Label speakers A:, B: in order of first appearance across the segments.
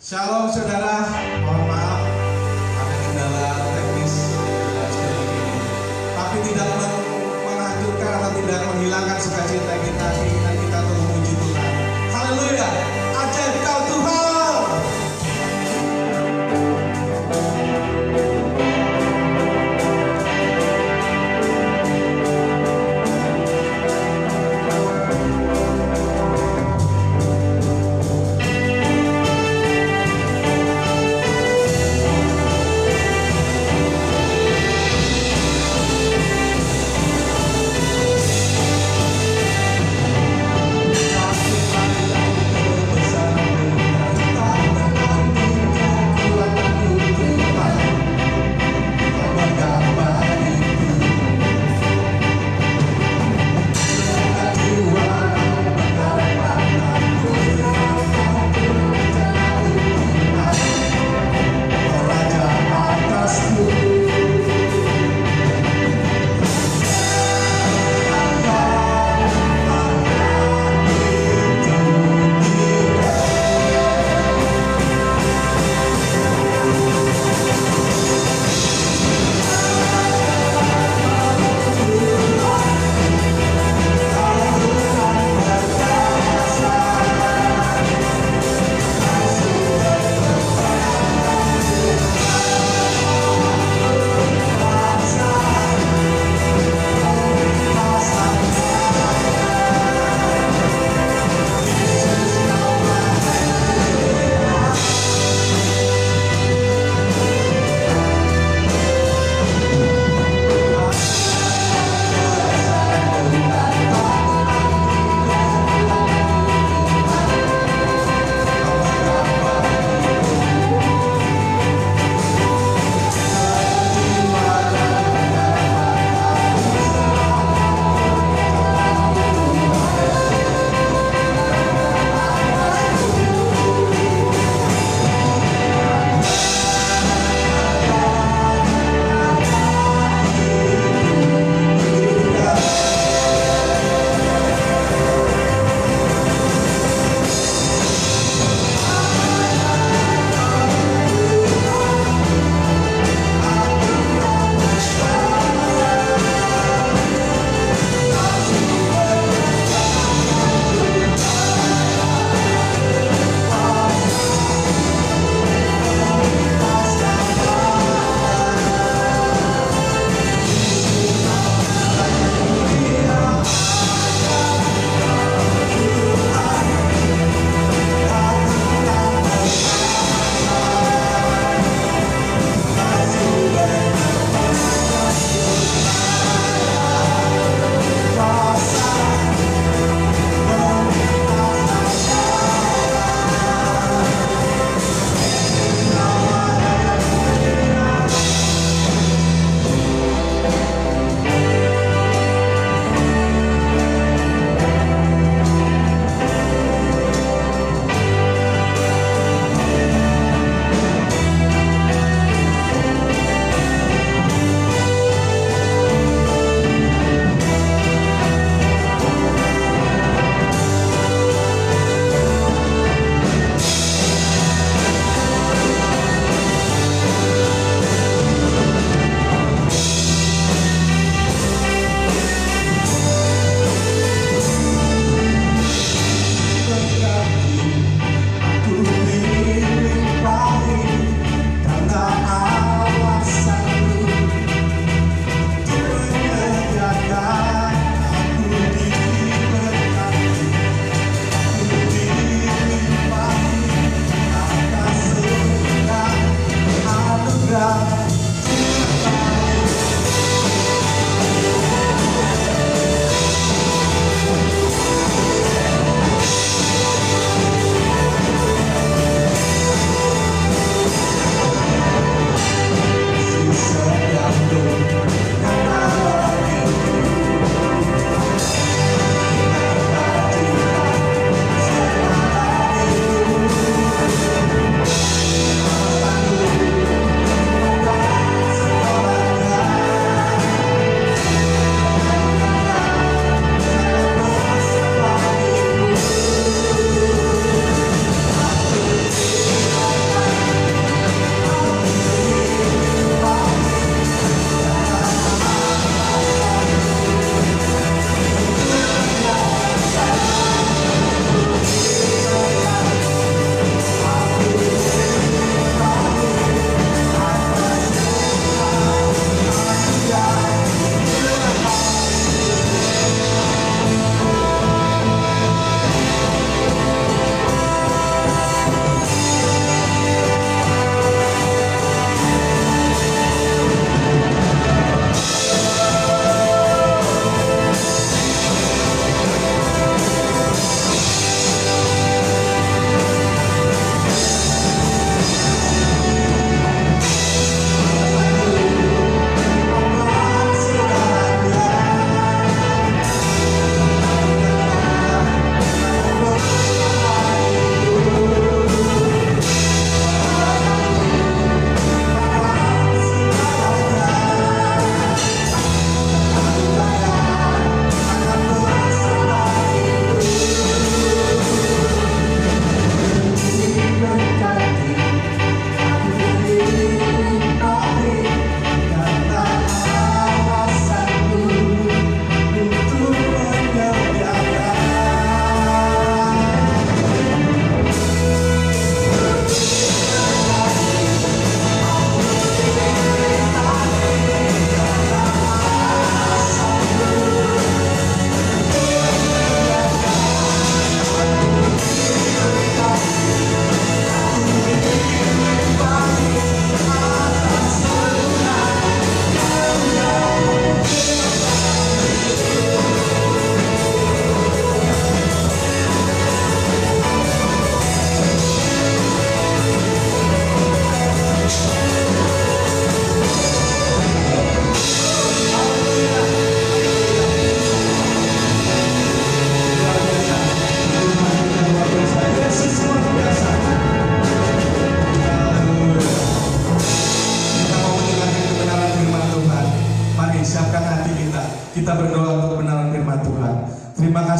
A: Shalom saudara, mohon maaf ada kendala teknis tapi tidak menghancurkan atau tidak menghilangkan sukacita kita, keinginan kita untuk memuji Tuhan. Haleluya, ajaib kau Tuhan.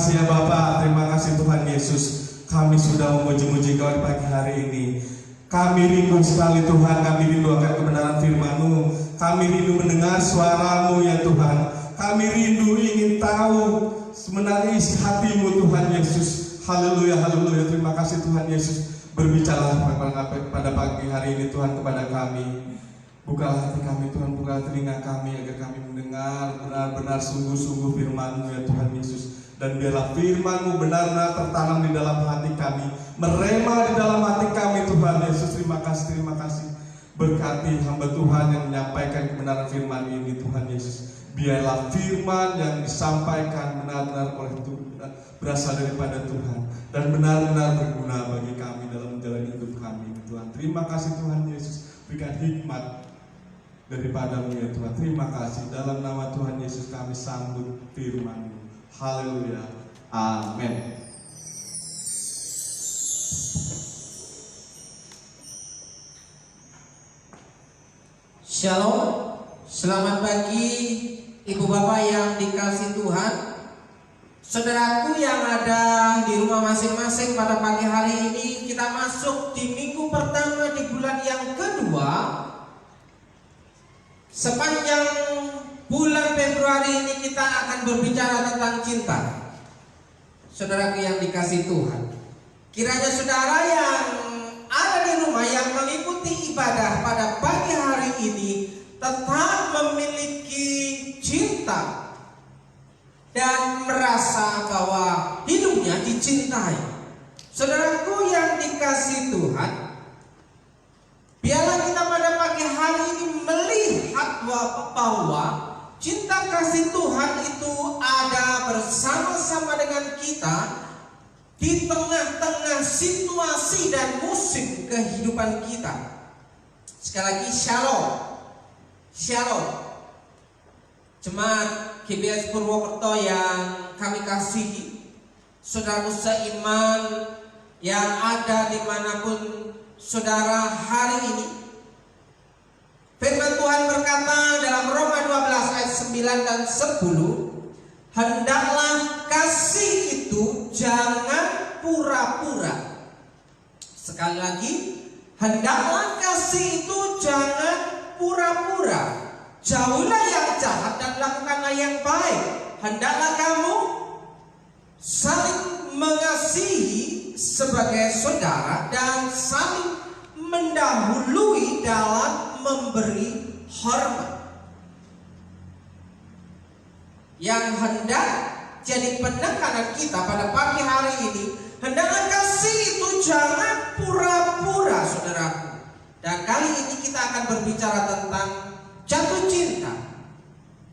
A: kasih ya Bapak, terima kasih Tuhan Yesus. Kami sudah memuji-muji Kau di pagi hari ini. Kami rindu sekali Tuhan, kami rindu akan kebenaran firman-Mu. Kami rindu mendengar suara-Mu ya Tuhan. Kami rindu ingin tahu sebenarnya isi hati-Mu Tuhan Yesus. Haleluya, haleluya. Terima kasih Tuhan Yesus. Berbicara pada pagi hari ini Tuhan kepada kami. Bukalah hati kami Tuhan, bukalah telinga kami agar kami mendengar benar-benar sungguh-sungguh firman-Mu ya Tuhan Yesus. Dan biarlah firman-Mu benar-benar tertanam di dalam hati kami, merema di dalam hati kami Tuhan Yesus. Terima kasih, terima kasih. Berkati hamba Tuhan yang menyampaikan kebenaran firman ini Tuhan Yesus. Biarlah firman yang disampaikan benar-benar oleh Tuhan berasal daripada Tuhan dan benar-benar berguna bagi kami dalam menjalani hidup kami Tuhan. Terima kasih Tuhan Yesus. Berikan hikmat daripada-Mu ya Tuhan. Terima kasih. Dalam nama Tuhan Yesus kami sambut firman-Mu. Haleluya. Amin.
B: Shalom. Selamat pagi Ibu Bapak yang dikasihi Tuhan. Saudaraku yang ada di rumah masing-masing, pada pagi hari ini kita masuk di minggu pertama di bulan yang kedua. Sepanjang bulan Februari ini kita akan berbicara tentang cinta. Saudaraku yang dikasihi Tuhan, kiranya saudara yang ada di rumah yang mengikuti ibadah pada pagi hari ini tetap memiliki cinta dan merasa bahwa hidupnya dicintai. Saudaraku yang dikasihi Tuhan, biarlah kita pada pagi hari ini melihat bahwa cinta kasih Tuhan itu ada bersama-sama dengan kita di tengah-tengah situasi dan musim kehidupan kita. Sekali lagi shalom. Shalom. Jemaat GBS Purwokerto yang kami kasihi, saudaraku seiman yang ada dimanapun saudara hari ini. Firman Tuhan berkata dalam Roma 12 ayat 9 dan 10, hendaklah kasih itu jangan pura-pura. Sekali lagi, hendaklah kasih itu jangan pura-pura. Jauhilah yang jahat dan lakukanlah yang baik. Hendaklah kamu saling mengasihi sebagai saudara dan saling mendahului dalam memberi hormat. Yang hendak jadi penekanan kita pada pagi hari ini, hendaklah kasih itu jangan pura-pura, saudaraku. Dan kali ini kita akan berbicara tentang jatuh cinta.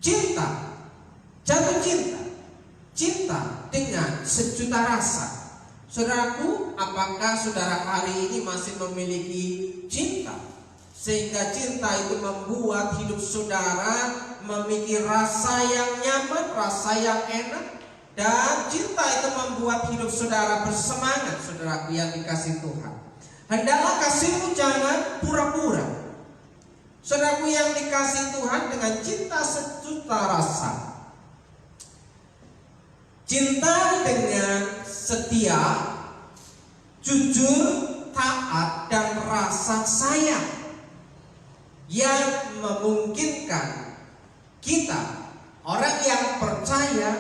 B: Cinta, jatuh cinta. Cinta dengan sejuta rasa. Saudaraku, apakah saudara hari ini masih memiliki cinta? Sehingga cinta itu membuat hidup saudara memiliki rasa yang nyaman, rasa yang enak. Dan cinta itu membuat hidup saudara bersemangat, saudaraku yang dikasihi Tuhan. Hendaklah kasihmu jangan pura-pura. Saudaraku yang dikasihi Tuhan, dengan cinta sejuta rasa. Cinta dengan setia, jujur, taat, dan rasa sayang yang memungkinkan kita, orang yang percaya,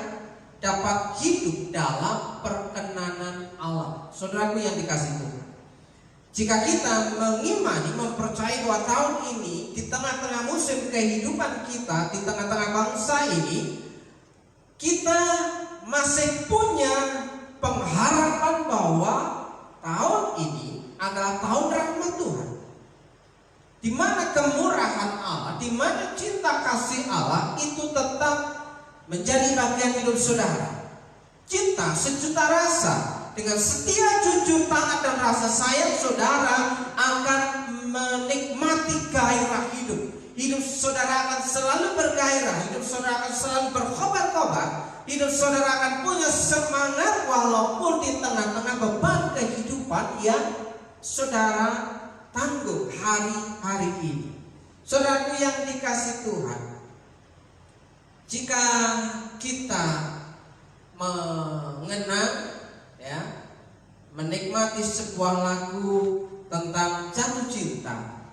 B: dapat hidup dalam perkenanan Allah. Saudaraku yang dikasihi Tuhan, jika kita mengimani, mempercayai bahwa tahun ini di tengah-tengah musim kehidupan kita, di tengah-tengah bangsa ini, kita masih punya pengharapan bahwa tahun ini adalah tahun rahmat Tuhan, di mana kemurahan Allah, di mana cinta kasih Allah itu tetap menjadi bagian hidup saudara. Cinta sejuta rasa dengan setia, jujur, taat, dan rasa sayang, saudara akan menikmati gairah hidup. Hidup saudara akan selalu bergairah, hidup saudara akan selalu berkobar-kobar, hidup saudara akan punya semangat walaupun di tengah-tengah beban kehidupan yang saudara tanggung hari-hari ini. Saudaraku yang dikasihi Tuhan, jika kita mengenang, ya, menikmati sebuah lagu tentang jatuh cinta,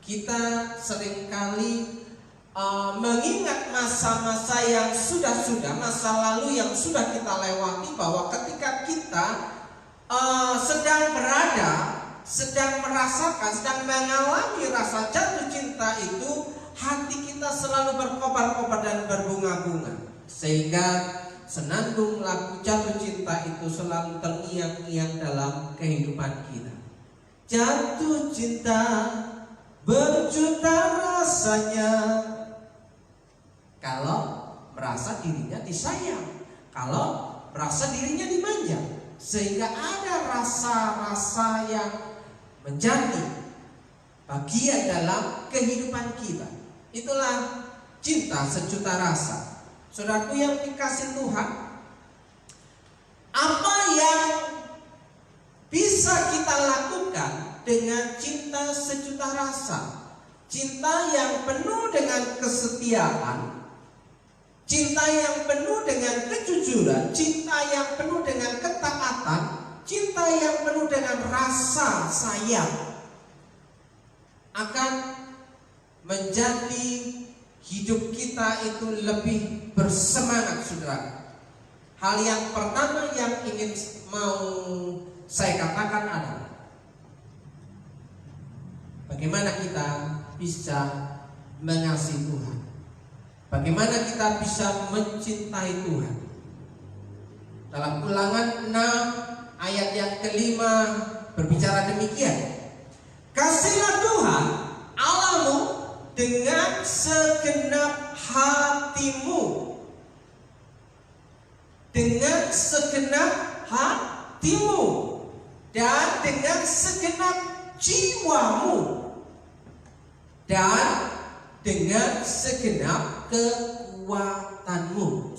B: kita seringkali mengingat masa-masa yang sudah-sudah, masa lalu yang sudah kita lewati, bahwa ketika kita sedang berada, sedang merasakan, sedang mengalami rasa jatuh cinta itu, hati kita selalu berkobar-kobar dan berbunga-bunga, sehingga senandung lagu jatuh cinta itu selalu terngiang-ngiang dalam kehidupan kita. Jatuh cinta berjuta rasanya kalau merasa dirinya disayang, kalau merasa dirinya dimanja, sehingga ada rasa-rasa yang menjadi bagian dalam kehidupan kita. Itulah cinta sejuta rasa. Saudaraku yang dikasihi Tuhan, apa yang bisa kita lakukan dengan cinta sejuta rasa? Cinta yang penuh dengan kesetiaan, cinta yang penuh dengan kejujuran, cinta yang penuh dengan ketaatan, cinta yang penuh dengan rasa sayang akan menjadi hidup kita itu lebih bersemangat, saudara. Hal yang pertama yang ingin mau saya katakan adalah bagaimana kita bisa mengasihi Tuhan, bagaimana kita bisa mencintai Tuhan. Dalam Ulangan 6 ayat yang kelima berbicara demikian. Kasihlah Tuhan Allahmu dengan segenap hatimu, dengan segenap hatimu, dan dengan segenap jiwamu, dan dengan segenap kekuatanmu.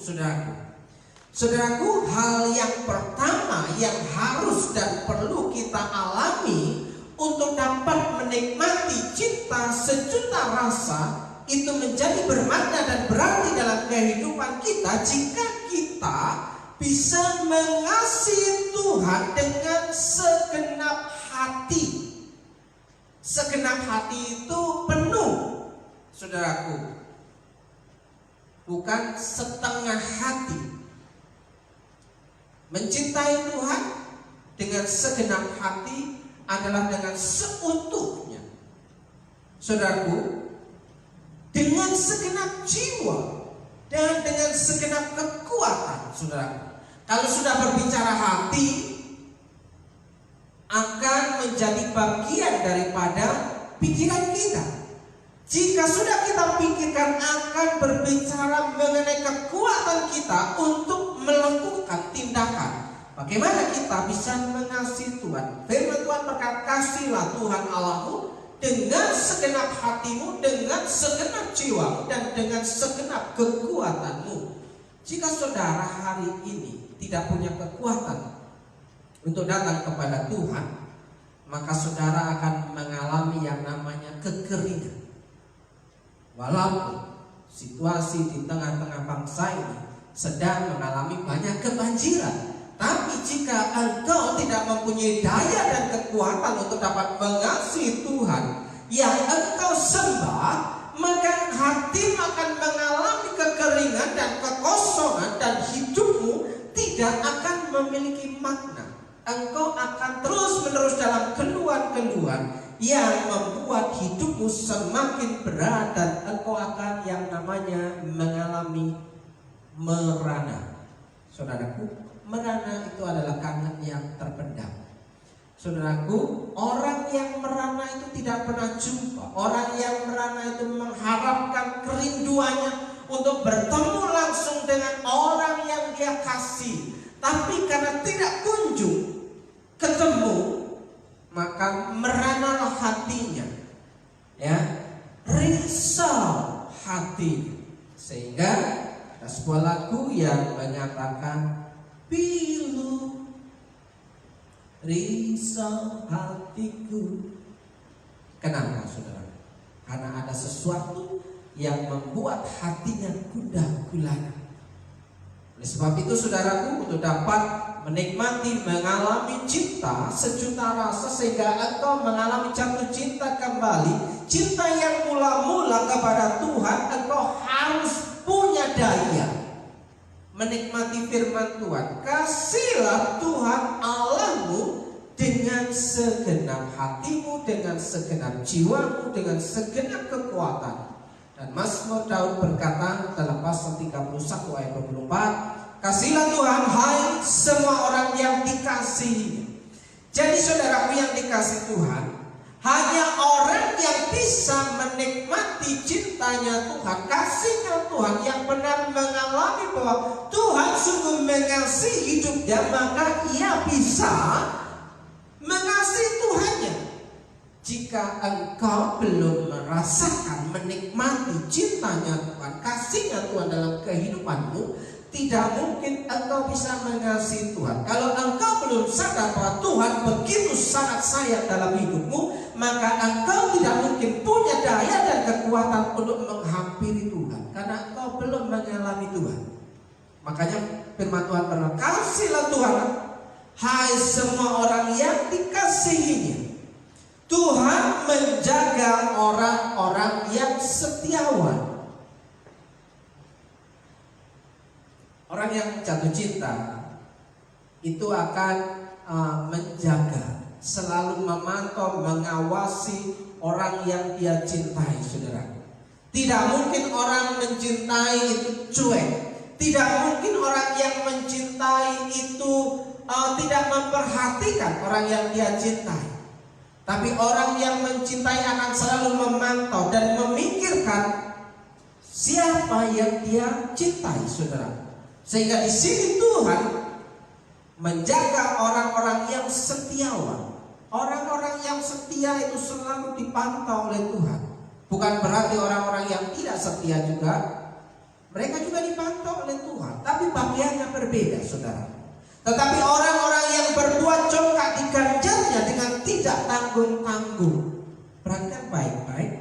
B: Saudaraku, hal yang pertama yang harus dan perlu kita alami untuk dapat menikmati cinta sejuta rasa itu menjadi bermakna dan berarti dalam kehidupan kita jika kita bisa mengasihi Tuhan dengan segenap hati. Segenap hati itu penuh, saudaraku, bukan setengah hati. Mencintai Tuhan dengan segenap hati adalah dengan seutuhnya, saudaraku, dengan segenap jiwa dan dengan segenap kekuatan, saudaraku. Kalau sudah berbicara hati, akan menjadi bagian daripada pikiran kita. Jika sudah kita pikirkan, akan berbicara mengenai kekuatan kita untuk melakukan tindakan. Bagaimana kita bisa mengasihi Tuhan? Firman Tuhan berkata, kasihlah Tuhan Allahmu dengan segenap hatimu, dengan segenap jiwamu, dan dengan segenap kekuatanmu. Jika saudara hari ini tidak punya kekuatan untuk datang kepada Tuhan, maka saudara akan mengalami yang namanya kekeringan. Walaupun situasi di tengah-tengah bangsa ini sedang mengalami banyak kebanjiran, tapi jika engkau tidak mempunyai daya dan kekuatan untuk dapat mengasihi Tuhan yang engkau sembah, maka hatimu akan mengalami kekeringan dan kekosongan, dan hidupmu tidak akan memiliki makna. Engkau akan terus-menerus dalam keluhan-keluhan yang membuat hidupmu semakin berat, dan engkau akan yang namanya mengalami merana. Saudaraku, merana itu adalah kangen yang terpendam. Saudaraku, orang yang merana itu tidak pernah jumpa. Orang yang merana itu mengharapkan kerinduannya untuk bertemu langsung dengan orang yang dia kasih, tapi karena tidak kunjung ketemu, maka meranalah hatinya, ya, risau hati. Sehingga ada sebuah lagu yang menyatakan, pilu risau hatiku. Kenapa, saudara? Karena ada sesuatu yang membuat hatinya gundah gulana. Oleh sebab itu saudaraku, untuk dapat menikmati, mengalami cinta sejuta rasa sehingga engkau mengalami jatuh cinta kembali, cinta yang mula-mula kepada Tuhan, engkau harus punya daya menikmati firman Tuhan. Kasihlah Tuhan Allahmu dengan segenap hatimu, dengan segenap jiwamu, dengan segenap kekuatan. Dan Mazmur Daud berkata dalam pasal 31 ayat 24, kasihlah Tuhan hai semua orang yang dikasihi. Jadi saudaraku yang dikasih Tuhan, hanya orang yang bisa menikmati cintanya Tuhan, kasihnya Tuhan, yang benar mengalami bahwa Tuhan sungguh mengasihi hidupnya, maka ia bisa mengasihi Tuhannya. Jika engkau belum merasakan, menikmati cintanya Tuhan, kasihnya Tuhan dalam kehidupanmu, tidak mungkin engkau bisa mengasihi Tuhan. Kalau engkau belum sadar bahwa Tuhan begitu sangat sayang dalam hidupmu, maka engkau tidak mungkin punya daya dan kekuatan untuk menghampiri Tuhan, karena engkau belum mengalami Tuhan. Makanya firman Tuhan berkata, kasihlah Tuhan hai semua orang yang dikasihinya. Tuhan menjaga orang-orang yang setiawan. Orang yang jatuh cinta itu akan menjaga, selalu memantau, mengawasi orang yang dia cintai, saudara. Tidak mungkin orang mencintai itu cuek. Tidak mungkin orang yang mencintai itu tidak memperhatikan orang yang dia cintai. Tapi orang yang mencintai akan selalu memantau dan memikirkan siapa yang dia cintai, saudara. Sehingga di sini Tuhan menjaga orang-orang yang setiawan. Orang-orang yang setia itu selalu dipantau oleh Tuhan. Bukan berarti orang-orang yang tidak setia juga, mereka juga dipantau oleh Tuhan. Tapi bagiannya berbeda, saudara. Tetapi orang-orang yang berbuat congkak diganjarnya dengan tidak tanggung-tanggung. Perhatikan baik-baik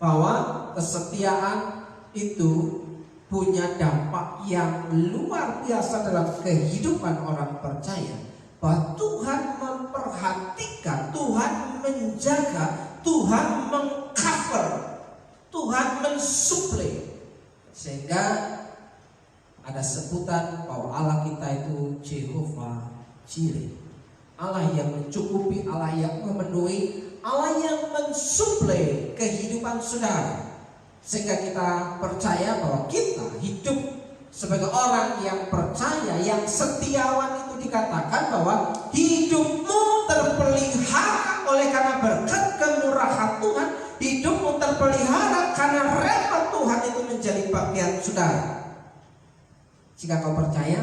B: bahwa kesetiaan itu punya dampak yang luar biasa dalam kehidupan orang percaya. Bahwa Tuhan memperhatikan, Tuhan menjaga, Tuhan mengcover, Tuhan mensuplai. Sehingga ada sebutan bahwa Allah kita itu Jehovah Jireh, Allah yang mencukupi, Allah yang memenuhi, Allah yang mensuplai kehidupan saudara. Sehingga kita percaya bahwa kita hidup sebagai orang yang percaya, yang setiawan. Itu dikatakan bahwa hidupmu terpelihara oleh karena berkat kemurahan Tuhan. Hidupmu terpelihara karena rahmat Tuhan itu menjadi bagian saudara. Jika kau percaya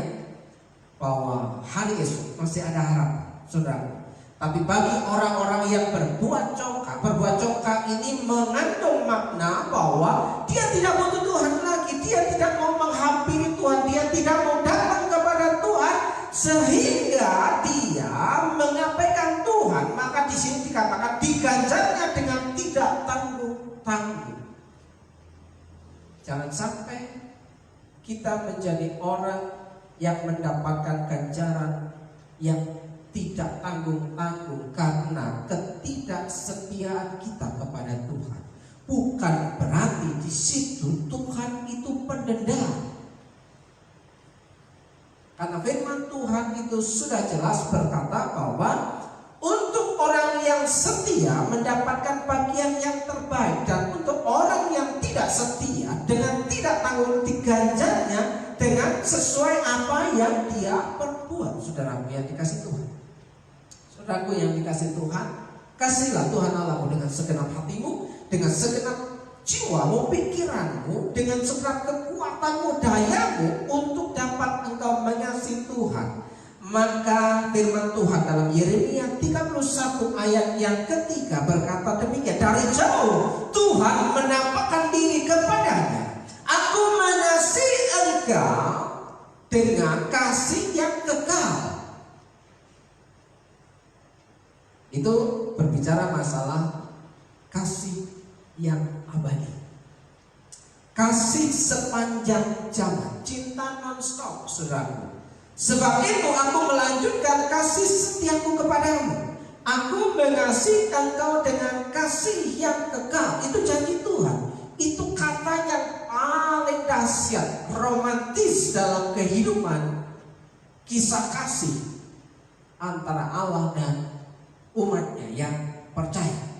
B: bahwa hari esok masih ada harapan, saudara. Tapi bagi orang-orang yang berbuat congkak ini mengandung makna bahwa dia tidak butuh Tuhan lagi, dia tidak mau menghampiri Tuhan, dia tidak mau datang kepada Tuhan, sehingga dia mengabaikan Tuhan. Maka di sini dikatakan diganjarnya dengan tidak tanggung-tanggung. Jangan sampai kita menjadi orang yang mendapatkan ganjaran yang tidak tanggung-tanggung karena ketidaksetiaan kita kepada Tuhan. Bukan berarti di situ Tuhan itu pendendam. Karena firman Tuhan itu sudah jelas berkata bahwa untuk orang yang setia mendapatkan bagian yang terbaik, dan untuk orang yang tidak setia dengan tidak tanggung diganjarnya dengan sesuai apa yang dia perbuat. Saudaraku yang dikasih Tuhan, saudaraku yang dikasih Tuhan, kasihlah Tuhan Allahmu dengan segenap hatimu, dengan segenap jiwamu, pikiranmu, dengan segenap kekuatanmu, dayamu, untuk dapat engkau mengasihi Tuhan. Maka firman Tuhan dalam Yeremia 31 ayat yang ketiga berkata demikian, dari jauh Tuhan menampakkan diri kepadanya, aku mengasihi engkau dengan kasih yang kekal. Itu berbicara masalah kasih yang abadi. kasih sepanjang zaman, cinta non-stop, saudaraku. Sebab itu aku melanjutkan kasih setiaku kepadamu. Aku mengasihi engkau dengan kasih yang kekal. Itu janji Tuhan. Itu kata yang paling dahsyat, romantis dalam kehidupan kisah kasih antara Allah dan umatnya yang percaya.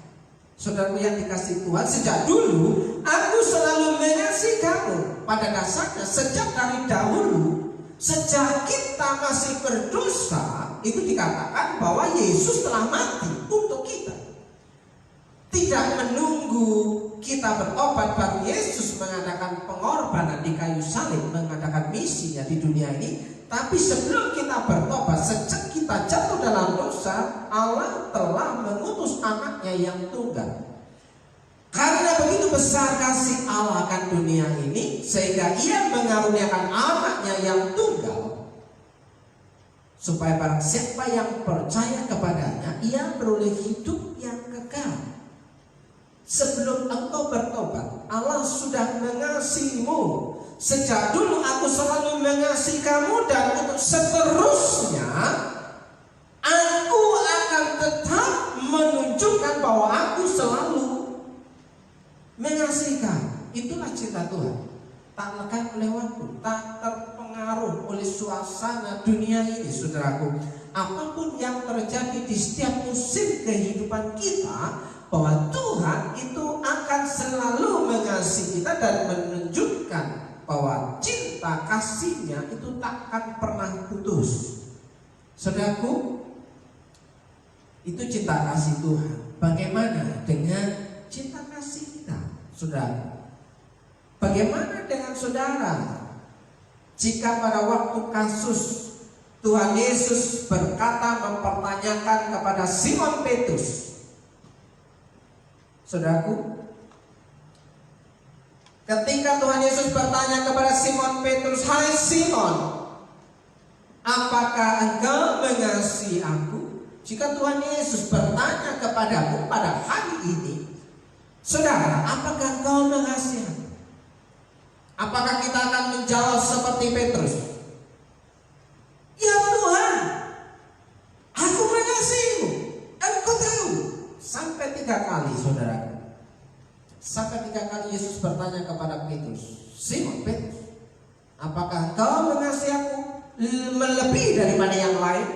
B: Saudaraku yang dikasihi Tuhan, sejak dulu aku selalu mengasihi kamu. Pada dasarnya sejak dari dahulu, sejak kita masih berdosa, itu dikatakan bahwa Yesus telah mati untuk kita. Tidak menunggu kita berobat baru Yesus mengadakan pengorbanan di kayu salib, mengadakan misinya di dunia ini. Tapi sebelum kita bertobat, sejak kita jatuh dalam dosa, Allah telah mengutus anaknya yang tunggal. Karena begitu besar kasih Allah akan dunia ini, sehingga ia mengaruniakan anaknya yang tunggal, supaya barang siapa yang percaya kepadanya, ia beroleh hidup yang kekal. Sebelum engkau bertobat, Allah sudah mengasihimu. Sejak dulu aku selalu mengasihi kamu, dan untuk seterusnya aku akan tetap menunjukkan bahwa aku selalu mengasihi kamu. Itulah cinta Tuhan. Tak lekang oleh waktu, tak terpengaruh oleh suasana dunia ini, saudaraku. Apapun yang terjadi di setiap musim kehidupan kita, bahwa Tuhan itu akan selalu mengasihi kita dan menunjukkan bahwa cinta kasihnya itu tak akan pernah putus. Saudaraku, itu cinta kasih Tuhan. Bagaimana dengan cinta kasih kita, saudara? Bagaimana dengan saudara? Jika pada waktu kasus Tuhan Yesus berkata, mempertanyakan kepada Simon Petrus, saudaraku, ketika Tuhan Yesus bertanya kepada Simon Petrus, "Hai Simon, apakah engkau mengasihi aku?" Jika Tuhan Yesus bertanya kepadamu pada hari ini, saudara, apakah engkau mengasihi aku? Apakah kita akan menjawab seperti Petrus? "Ya Tuhan, aku mengasihimu." Engkau tahu. Sampai 3 kali, saudara. Sampai 3 kali Yesus bertanya kepada Petrus, "Simon Petrus, apakah engkau mengasihi aku melebihi daripada yang lain?"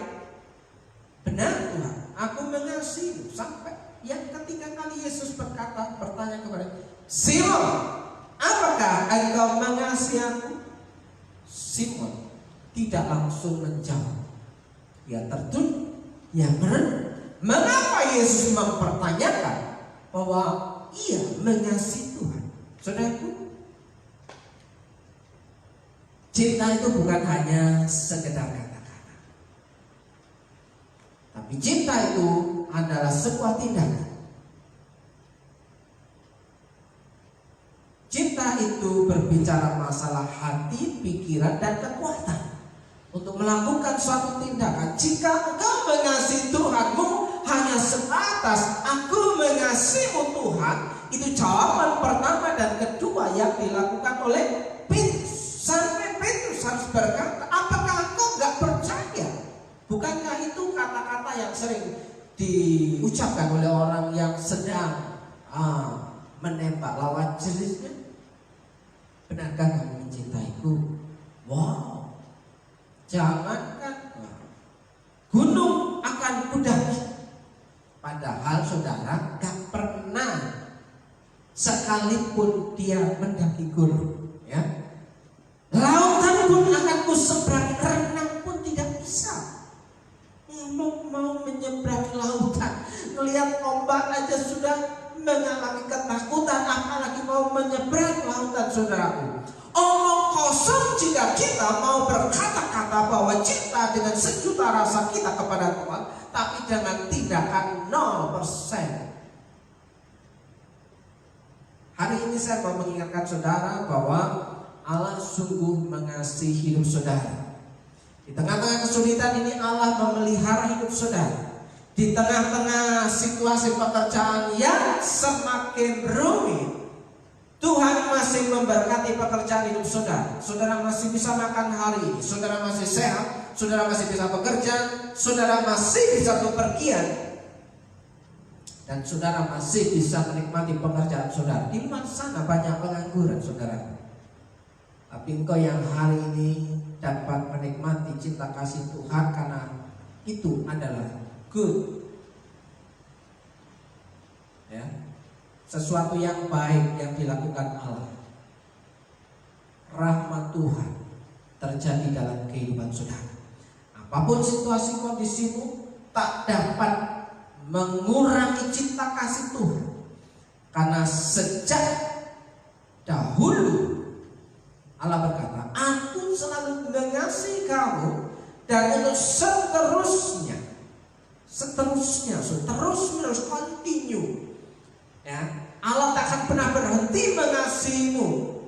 B: "Benar Tuhan, aku mengasihimu." Sampai yang ketiga kali Yesus bertanya kepada Simon, "Apakah engkau mengasihi aku?" Simon tidak langsung menjawab. Dia tertunduk, dia merenung. Mengapa Yesus mempertanyakan bahwa ia mengasihi Tuhan? Saudaraku, cinta itu bukan hanya sekedar kata-kata, tapi cinta itu adalah sebuah tindakan. Cinta itu berbicara masalah hati, pikiran, dan kekuatan untuk melakukan suatu tindakan. Jika engkau mengasihi Tuhanmu hanya sebatas "aku mengasihimu Tuhan", itu jawaban pertama dan kedua yang dilakukan oleh Petrus. Sampai Petrus harus berkata, "Apakah engkau gak percaya?" Bukankah itu kata-kata yang sering diucapkan oleh orang yang sedang menembak lawan jenisnya? "Benarkah kamu mencintaiku?" Wow, jangankan gunung akan kudaki. Padahal saudara gak pernah sekalipun dia mendaki gunung, ya. Lautan pun akan kuseberangi, renang pun tidak bisa. Mau menyeberang lautan, melihat ombak aja sudah mengalami ketakutan, apalagi mau menyeberang lautan, saudaraku. Omong kosong jika kita mau berkata-kata bahwa cinta dengan sejuta rasa kita kepada Tuhan, tapi dengan tindakan 0%. Hari ini saya mau mengingatkan saudara bahwa Allah sungguh mengasihi hidup saudara. Di tengah-tengah kesulitan ini Allah memelihara hidup saudara. Di tengah-tengah situasi pekerjaan yang semakin rumit, Tuhan masih masih memberkati pekerjaan hidup saudara. Saudara masih bisa makan hari ini, saudara masih sehat, saudara masih bisa bekerja, saudara masih bisa bepergian, dan saudara masih bisa menikmati pekerjaan saudara. Di luar sana banyak pengangguran saudara. Tapi engkau yang hari ini dapat menikmati cinta kasih Tuhan, karena itu adalah good, ya, sesuatu yang baik yang dilakukan Allah. Rahmat Tuhan terjadi dalam kehidupan saudara. Apapun situasi kondisimu, tak dapat mengurangi cinta kasih Tuhan, karena sejak dahulu Allah berkata, aku selalu mengasihi kamu, dan untuk seterusnya, terus menerus, continue. Ya, Allah tak akan pernah berhenti mengasihimu.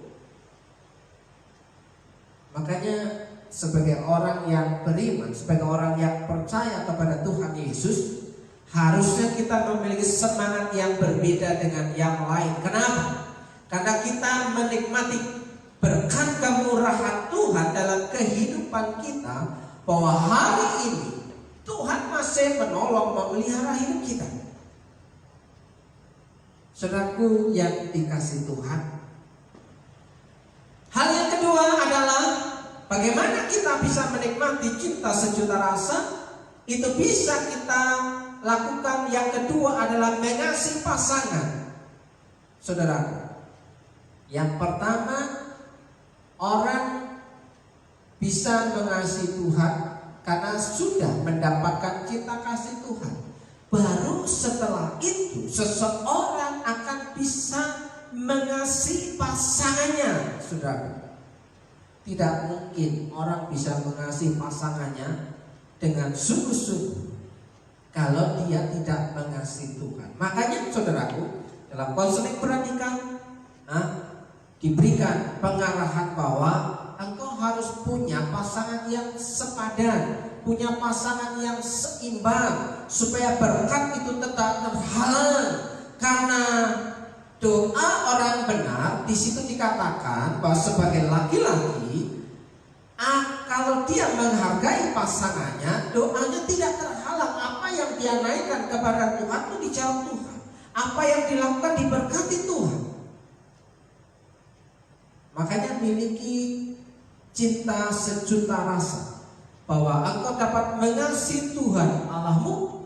B: Makanya sebagai orang yang beriman, sebagai orang yang percaya kepada Tuhan Yesus, harusnya kita memiliki semangat yang berbeda dengan yang lain. Kenapa? Karena kita menikmati berkat kemurahan Tuhan dalam kehidupan kita, bahwa hari ini Tuhan masih menolong, memelihara hidup kita. Saudaraku yang dikasihi Tuhan, hal yang kedua adalah bagaimana kita bisa menikmati cinta sejuta rasa. Itu bisa kita lakukan. Yang kedua adalah mengasihi pasangan. Saudaraku, yang pertama, orang bisa mengasihi Tuhan karena sudah mendapatkan cinta kasih Tuhan. Baru setelah itu seseorang akan bisa mengasihi pasangannya. Saudara, tidak mungkin orang bisa mengasihi pasangannya dengan sungguh-sungguh kalau dia tidak mengasihi Tuhan. Makanya saudaraku, dalam konseling pernikahan diberikan pengarahan bahwa engkau harus punya pasangan yang sepadan, punya pasangan yang seimbang, supaya berkat itu tetap terhalang. Karena doa orang benar, di situ dikatakan bahwa sebagai laki-laki, kalau dia menghargai pasangannya, doanya tidak terhalang. Apa yang dia naikkan kepada Tuhan itu dijawab Tuhan. Apa yang dilakukan diberkati Tuhan. Makanya miliki cinta sejuta rasa, bahwa engkau dapat mengasihi Tuhan Allahmu,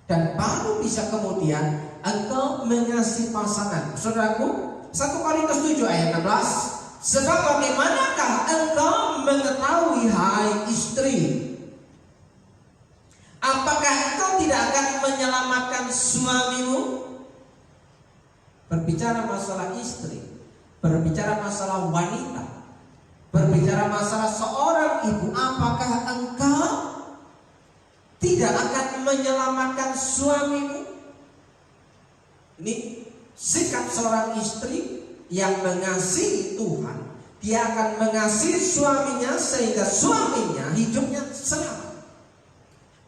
B: dan baru bisa kemudian engkau mengasihi pasangan. Saudaraku, 1 Korintus 7 ayat 16, sebab bagaimanakah engkau mengetahui, hai istri, apakah engkau tidak akan menyelamatkan suamimu? Berbicara masalah istri, berbicara masalah wanita, berbicara masalah seorang ibu. Apakah engkau tidak akan menyelamatkan suamimu? Ini sikap seorang istri yang mengasihi Tuhan. Dia akan mengasihi suaminya sehingga suaminya hidupnya selamat.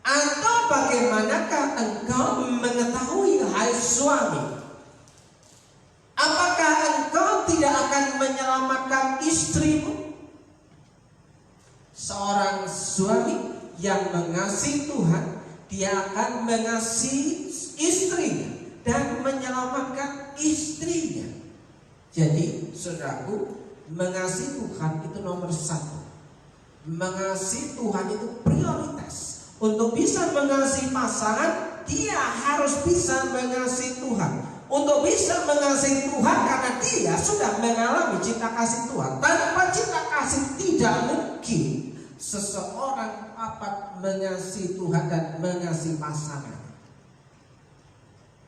B: Atau bagaimanakah engkau mengetahui, hai suami, apakah engkau tidak akan menyelamatkan istrimu? Seorang suami yang mengasihi Tuhan, dia akan mengasihi istrinya dan menyelamatkan istrinya. Jadi saudaraku, mengasihi Tuhan itu nomor 1. Mengasihi Tuhan itu prioritas. Untuk bisa mengasihi pasangan, dia harus bisa mengasihi Tuhan. Untuk bisa mengasihi Tuhan, karena dia sudah mengalami cinta kasih Tuhan. Tanpa cinta kasih tidak mungkin seseorang dapat mengasihi Tuhan dan mengasihi pasangan.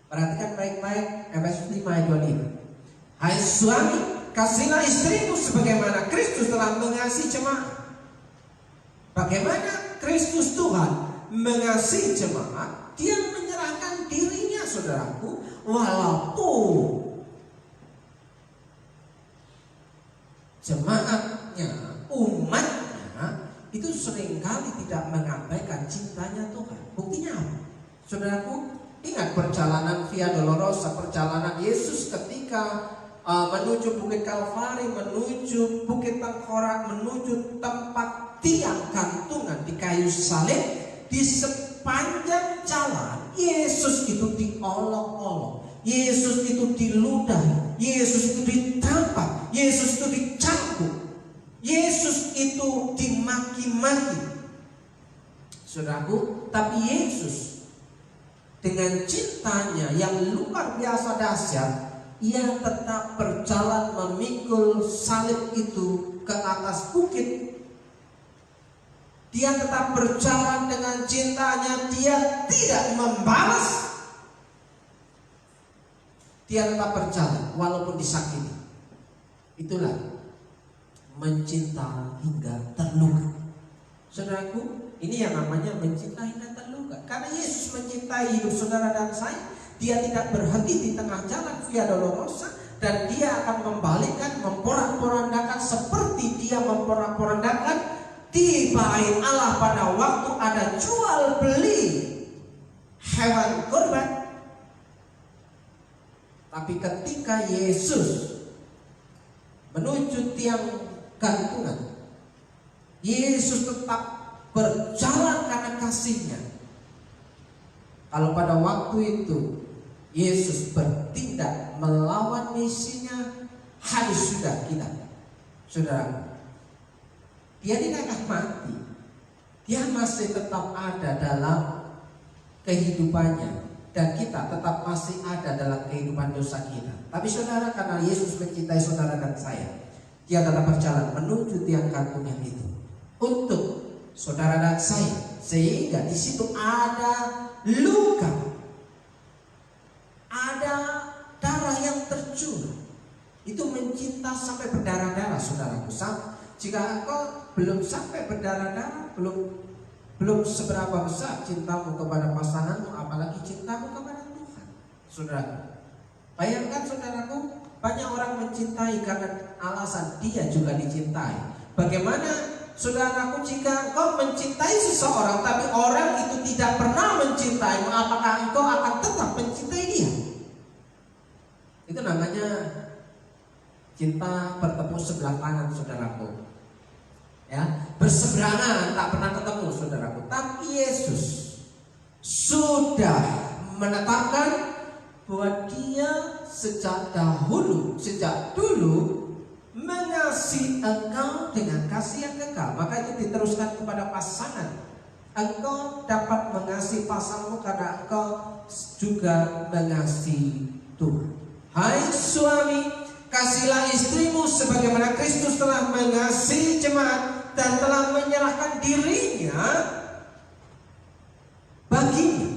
B: Perhatikan baik-baik Efesus 5 ayat 25. Hai suami, kasihlah istrimu sebagaimana Kristus telah mengasihi jemaat. Bagaimana Kristus Tuhan mengasihi jemaat? Dia menyerahkan dirinya, saudaraku, walaupun jemaatnya, umatnya itu seringkali tidak mengabaikan cintanya Tuhan. Buktinya apa? Saudaraku, ingat perjalanan Via Dolorosa, perjalanan Yesus ketika menuju Bukit Kalvari, menuju Bukit Tengkorak, menuju tempat tiang gantungan di kayu salib. Di sepanjang jalan Yesus itu diolok-olok, Yesus itu diludahi, Yesus itu ditampar, Yesus itu dicambuk, Yesus itu dimaki-maki. Saudaraku, tapi Yesus dengan cintanya yang luar biasa dahsyat, ia tetap berjalan memikul salib itu ke atas bukit. Dia tetap berjalan dengan cintanya, dia tidak membalas. Dia tetap berjalan walaupun disakiti. Itulah mencinta hingga terluka. Saudaraku, ini yang namanya mencinta hingga terluka. Karena Yesus mencintai hidup saudara dan saya, dia tidak berhenti di tengah jalan Via Dolorosa, dan dia akan membalikkan, memporak-porandakan seperti dia memporak-porandakan di bait Allah pada waktu ada jual beli hewan kurban. Tapi ketika Yesus menuju tiang gantungan, Yesus tetap berjalan karena kasihnya. Kalau pada waktu itu Yesus bertindak melawan misinya, habis sudah kita, saudara. Dia tidak akan mati. Dia masih tetap ada dalam kehidupannya, dan kita tetap masih ada dalam kehidupan dosa kita. Tapi saudara, karena Yesus mencintai saudara dan saya, dia tetap berjalan menuju tiang gantungan itu untuk saudara dan saya, sehingga di situ ada luka, ada darah yang tercurah. Itu mencinta sampai berdarah-darah, saudaraku. Jika engkau belum sampai berdarah-darah, belum seberapa besar cintamu kepada pasanganmu, apalagi cintamu kepada Tuhan. Saudaraku, bayangkan saudaraku, banyak orang mencintai karena alasan dia juga dicintai. Bagaimana saudaraku jika engkau mencintai seseorang tapi orang itu tidak pernah mencintaimu, apakah engkau akan tetap mencintai dia? Itu namanya cinta bertepuk sebelah tangan, saudaraku. Ya, berseberangan, tak pernah ketemu, saudaraku. Tapi Yesus sudah menetapkan bahwa dia sejak dulu mengasihi engkau dengan kasih yang kekal. Maka itu diteruskan kepada pasangan. Engkau dapat mengasihi pasanganmu karena engkau juga mengasihi Tuhan. Hai suami, kasihilah istrimu sebagaimana Kristus telah mengasihi jemaat dan telah menyerahkan dirinya baginya.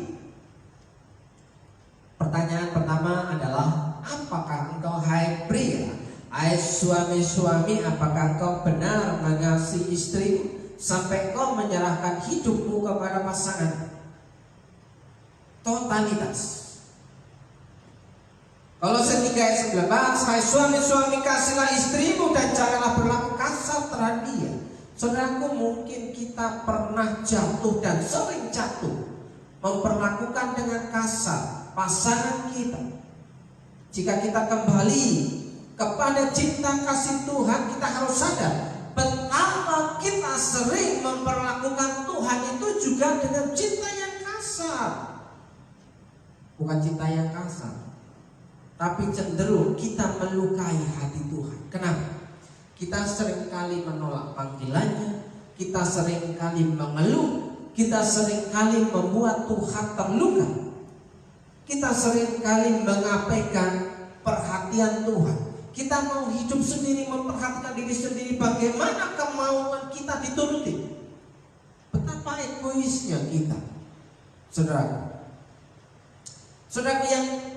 B: Pertanyaan pertama adalah, apakah engkau hai pria, hai suami-suami, apakah engkau benar mengasihi istrimu sampai engkau menyerahkan hidupmu kepada pasangan? Totalitas. Kolose 3 ayat 19, hai suami-suami kasihilah istrimu dan janganlah berlaku kasar terhadap dia. Saudaraku, mungkin kita pernah jatuh dan sering jatuh memperlakukan dengan kasar pasangan kita. Jika kita kembali kepada cinta kasih Tuhan, kita harus sadar betapa kita sering memperlakukan Tuhan itu juga dengan cinta yang kasar. Bukan cinta yang kasar, tapi cenderung kita melukai hati Tuhan. Kenapa? Kita seringkali menolak panggilannya, kita seringkali mengeluh, kita seringkali membuat Tuhan terluka, kita seringkali mengabaikan perhatian Tuhan. Kita mau hidup sendiri, memperhatikan diri sendiri, bagaimana kemauan kita dituruti. Betapa egoisnya kita, saudara. Saudara yang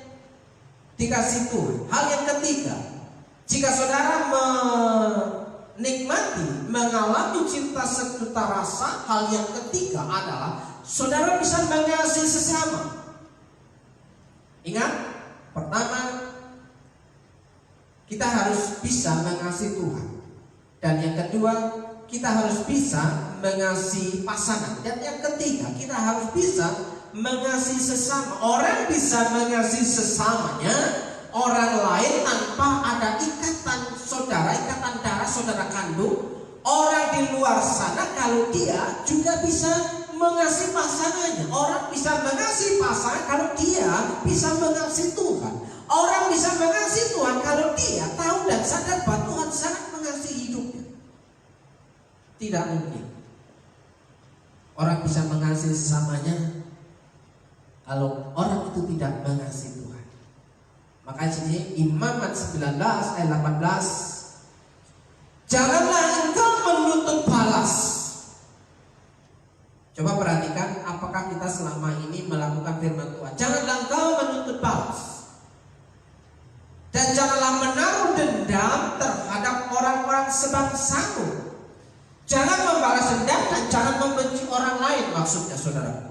B: dikasih Tuhan. Hal yang ketiga, jika saudara menikmati, mengalami cinta sejuta rasa, hal yang ketiga adalah saudara bisa mengasihi sesama. Ingat, pertama, kita harus bisa mengasihi Tuhan. Dan yang kedua, kita harus bisa mengasihi pasangan. Dan yang ketiga, kita harus bisa mengasihi sesama. Orang bisa mengasihi sesamanya orang lain tanpa ada ikatan saudara, ikatan darah saudara kandung. Orang di luar sana kalau dia juga bisa mengasihi pasangannya. Orang bisa mengasihi pasangan kalau dia bisa mengasihi Tuhan. Orang bisa mengasihi Tuhan kalau dia tahu dan sadar bahwa Tuhan sangat mengasihi hidupnya. Tidak mungkin orang bisa mengasihi sesamanya kalau orang itu tidak mengasihi Tuhan. Makanya sini Imamat 19 ayat 18, janganlah engkau menuntut balas. Coba perhatikan apakah kita selama ini melakukan firman Tuhan. Janganlah engkau menuntut balas, dan janganlah menaruh dendam terhadap orang-orang sebangsamu. Jangan membalas dendam dan jangan membenci orang lain, maksudnya saudara.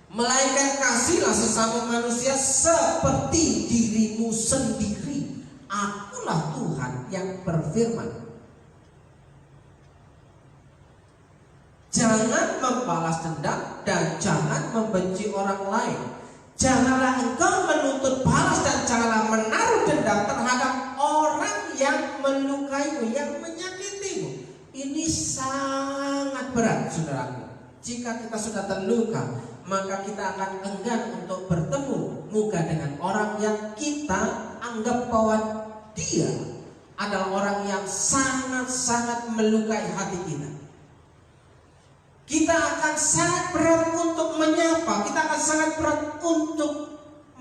B: Melainkan kasihlah sesama manusia seperti dirimu sendiri. Akulah Tuhan yang berfirman. Jangan membalas dendam dan jangan membenci orang lain. Janganlah engkau menuntut balas dan janganlah menaruh dendam terhadap orang yang melukaimu, yang menyakitimu. Ini sangat berat, saudaraku. Jika kita sudah terluka, maka kita akan enggan untuk bertemu muka dengan orang yang kita anggap bahwa dia adalah orang yang sangat-sangat melukai hati kita. Kita akan sangat berat untuk menyapa, kita akan sangat berat untuk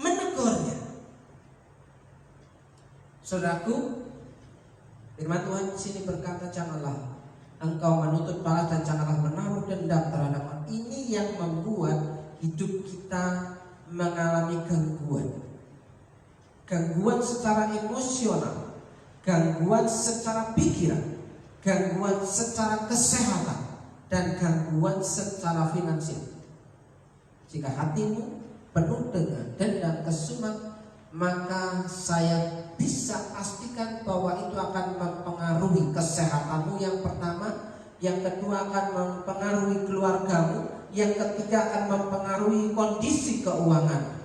B: menegurnya. Saudaraku, firman Tuhan di sini berkata, janganlah engkau menuntut balas dan janganlah menaruh dendam terhadap orang. Ini yang membuat hidup kita mengalami gangguan. Gangguan secara emosional, gangguan secara pikiran, gangguan secara kesehatan, dan gangguan secara finansial. Jika hatimu penuh dengan dendam kesumat, maka saya bisa pastikan bahwa itu akan mempengaruhi kesehatanmu yang pertama, yang kedua akan mempengaruhi keluargamu, yang ketiga akan mempengaruhi kondisi keuangan.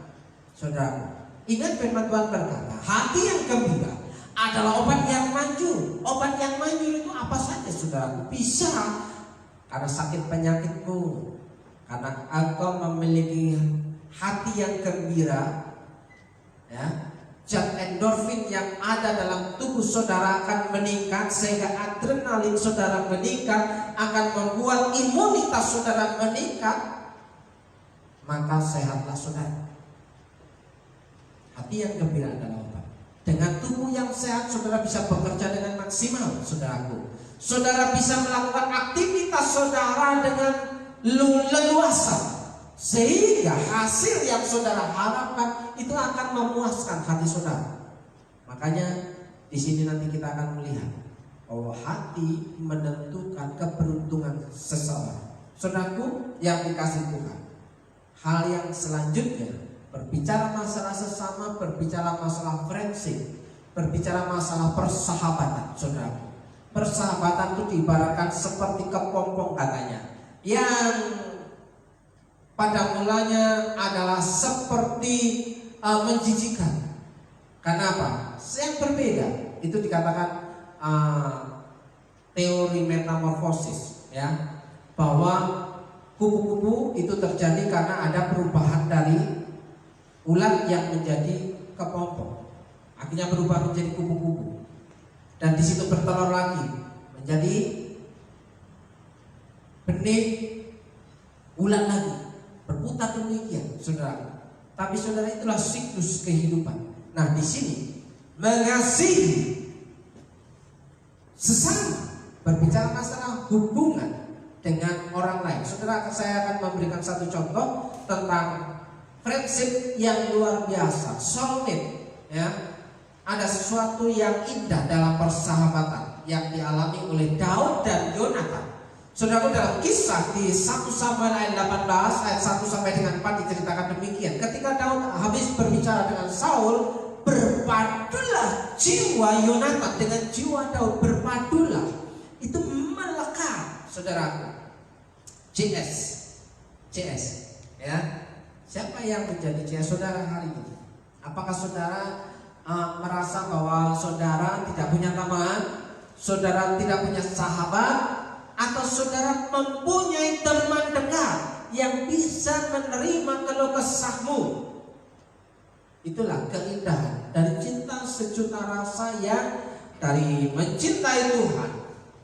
B: Saudara, ingat firman Tuhan berkata, hati yang gembira adalah obat yang manjur. Obat yang manjur itu apa saja, saudara? Bisa karena sakit penyakitmu, karena engkau memiliki hati yang gembira, ya, zat endorfin yang ada dalam tubuh saudara akan meningkat, sehingga adrenalin saudara meningkat, akan membuat imunitas saudara meningkat, maka sehatlah saudara. Hati yang gembira adalah obat. Dengan tubuh yang sehat, saudara bisa bekerja dengan maksimal, saudaraku. Saudara bisa melakukan aktivitas saudara dengan leluasa, sehingga hasil yang saudara harapkan itu akan memuaskan hati saudara. Makanya di sini nanti kita akan melihat bahwa hati menentukan keberuntungan seseorang. Saudaraku yang dikasihi Tuhan, hal yang selanjutnya, berbicara masalah sesama, berbicara masalah friendship, berbicara masalah persahabatan, saudaraku. Persahabatan itu diibaratkan seperti kepompong katanya, yang pada mulanya adalah seperti menjijikan. Karena apa? Yang berbeda itu dikatakan teori metamorfosis, ya, bahwa kupu-kupu itu terjadi karena ada perubahan dari ulat yang menjadi kepompong, akhirnya berubah menjadi kupu-kupu, dan di situ bertelur lagi menjadi benih ulat lagi, berputar demikian, saudara. Tapi saudara, itulah siklus kehidupan. Nah, di sini mengasihi sesama, berbicara masalah hubungan dengan orang lain. Saudara, saya akan memberikan satu contoh tentang friendship yang luar biasa, soulmate, ya. Ada sesuatu yang indah dalam persahabatan yang dialami oleh Daud dan Yonatan. Saudara, dalam kisah di 1 Samuel ayat 18 ayat 1 sampai dengan 4 diceritakan demikian. Ketika Daud habis berbicara dengan Saul, berpadulah jiwa Yonatan dengan jiwa Daud, berpadulah. Itu melekat, saudaraku. JS, ya. Siapa yang menjadi JS saudara hari ini? Apakah saudara merasa bahwa saudara tidak punya teman, saudara tidak punya sahabat, atau saudara mempunyai teman dekat yang bisa menerima keluh kesahmu? Itulah keindahan dari cinta sejuta rasa yang dari mencintai Tuhan,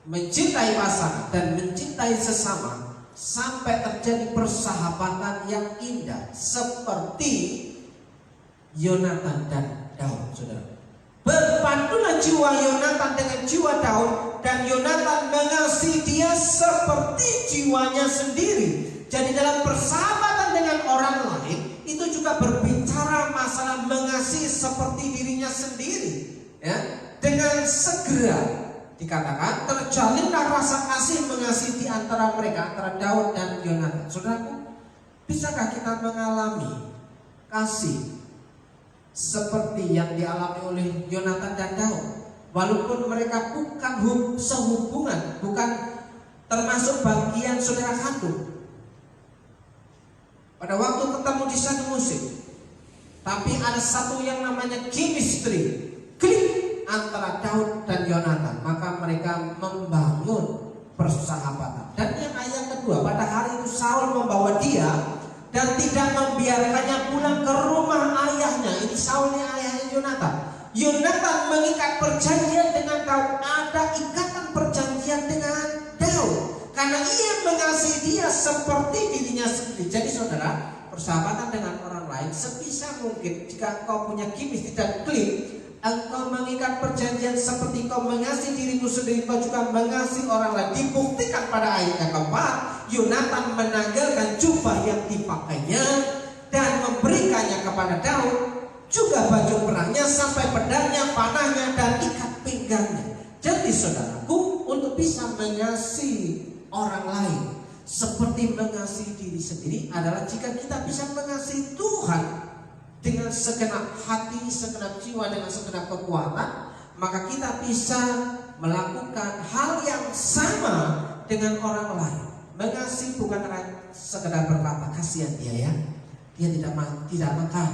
B: mencintai pasangan, dan mencintai sesama, sampai terjadi persahabatan yang indah seperti Yonatan dan Daud, saudara. Berpadulah jiwa Yonatan dengan jiwa Daud, dan Yonatan mengasihi dia seperti jiwanya sendiri. Jadi dalam persahabatan dengan orang lain itu juga berbicara masalah mengasihi seperti dirinya sendiri, ya. Dengan segera dikatakan terjalinlah rasa kasih mengasihi di antara mereka, antara Daud dan Yonatan. Saudaraku, bisakah kita mengalami kasih seperti yang dialami oleh Yonatan dan Daud? Walaupun mereka bukan sehubungan, bukan termasuk bagian saudara kandung pada waktu ketemu di satu musim, tapi ada satu yang namanya chemistry, klik antara Daud dan Yonatan. Maka mereka membangun persahabatan. Dan yang ayat kedua, pada hari itu Saul membawa dia dan tidak membiarkannya pulang ke rumah ayahnya. Ini Saul, ayahnya Yonatan. Yonatan mengikat perjanjian dengan Daud. Ada ikatan perjanjian dengan Daud karena ia mengasihi dia seperti dirinya sendiri. Jadi saudara, persahabatan dengan orang lain sebisa mungkin, jika engkau punya chemistry dan klik, engkau mengikat perjanjian seperti kau mengasihi dirimu sendiri, kau juga mengasihi orang lain. Dibuktikan pada ayat yang keempat, Yonatan menanggalkan jubah yang dipakainya dan memberikannya kepada Daud, juga baju perangnya sampai pedangnya, panahnya, dan ikat pinggangnya. Jadi saudaraku, untuk bisa mengasihi orang lain seperti mengasihi diri sendiri adalah jika kita bisa mengasihi Tuhan dengan segenap hati, segenap jiwa, dengan segenap kekuatan, maka kita bisa melakukan hal yang sama dengan orang lain. Mengasihi bukan sekedar berkata kasihan dia, ya, dia tidak makan,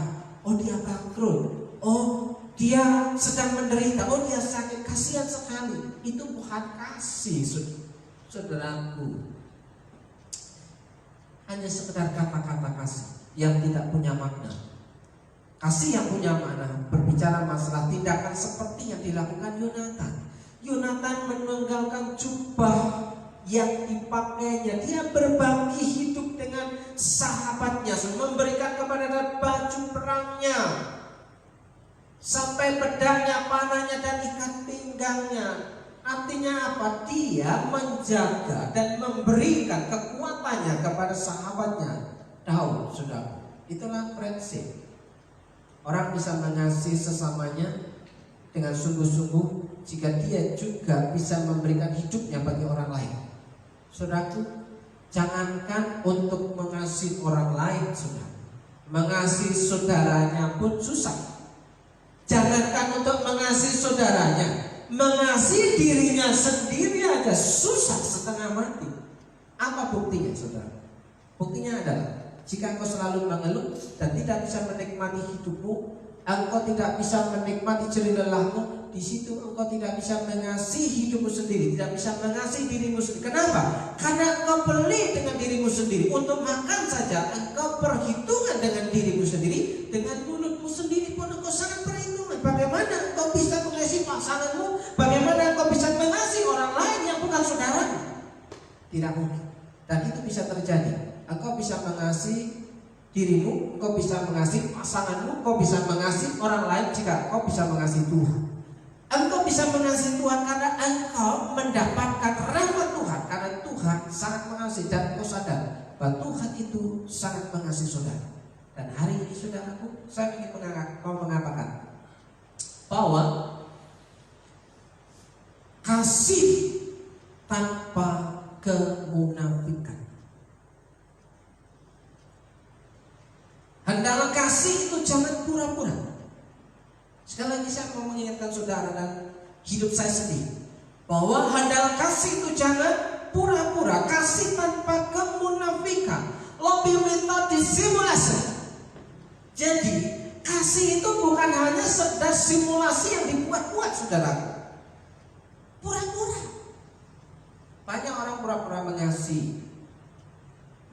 B: oh dia bangkrut, oh dia sedang menderita, oh dia sakit, kasihan sekali. Itu bukan kasih, saudaraku. Hanya sekedar kata-kata kasih yang tidak punya makna. Kasih yang punya makna berbicara masalah tindakan seperti yang dilakukan Yonatan. Yonatan menanggalkan jubah yang dipakainya. Dia berbagi hidup dengan sahabatnya, memberikan kepada dia baju perangnya, sampai pedangnya, panahnya, dan ikat pinggangnya. Artinya apa? Dia menjaga dan memberikan kekuatannya kepada sahabatnya Daud, saudara. Itulah prinsip. Orang bisa mengasihi sesamanya dengan sungguh-sungguh jika dia juga bisa memberikan hidupnya bagi orang lain. Saudaraku, jangankan untuk mengasihi orang lain, saudara, mengasihi saudaranya pun susah. Jangankan untuk mengasihi saudaranya, mengasihi dirinya sendiri aja susah setengah mati. Apa buktinya, saudara? Buktinya adalah jika engkau selalu mengeluh dan tidak bisa menikmati hidupmu, engkau tidak bisa menikmati jerih lelahmu, di situ engkau tidak bisa mengasihi hidupmu sendiri, tidak bisa mengasihi dirimu sendiri. Kenapa? Karena engkau pelit dengan dirimu sendiri. Untuk makan saja engkau perhitungan dengan dirimu sendiri, dengan mulutmu sendiri pun engkau sangat perhitungan. Bagaimana engkau bisa mengasihi pasanganmu? Bagaimana engkau bisa mengasihi orang lain yang bukan saudaramu? Tidak mungkin. Dan itu bisa terjadi. Engkau bisa mengasihi dirimu, engkau bisa mengasihi pasanganmu, engkau bisa mengasihi orang lain jika engkau bisa mengasihi Tuhan. Engkau bisa mengasihi Tuhan karena engkau mendapatkan rahmat Tuhan, karena Tuhan sangat mengasihi, dan engkau sadar bahwa Tuhan itu sangat mengasihi saudara. Dan hari ini, saudaraku, saya ingin mengatakan bahwa kasih tanpa kemunafikan. Hendaklah kasih itu jangan pura-pura. Sekali lagi saya mau mengingatkan saudara dan hidup saya sendiri, bahwa hendaklah kasih itu jangan pura-pura. Kasih tanpa kemunafikan. Lebih minta disimulasi. Jadi kasih Kasih itu bukan hanya sekedar simulasi yang dibuat-buat, saudara. Pura-pura. Banyak orang pura-pura mengasihi.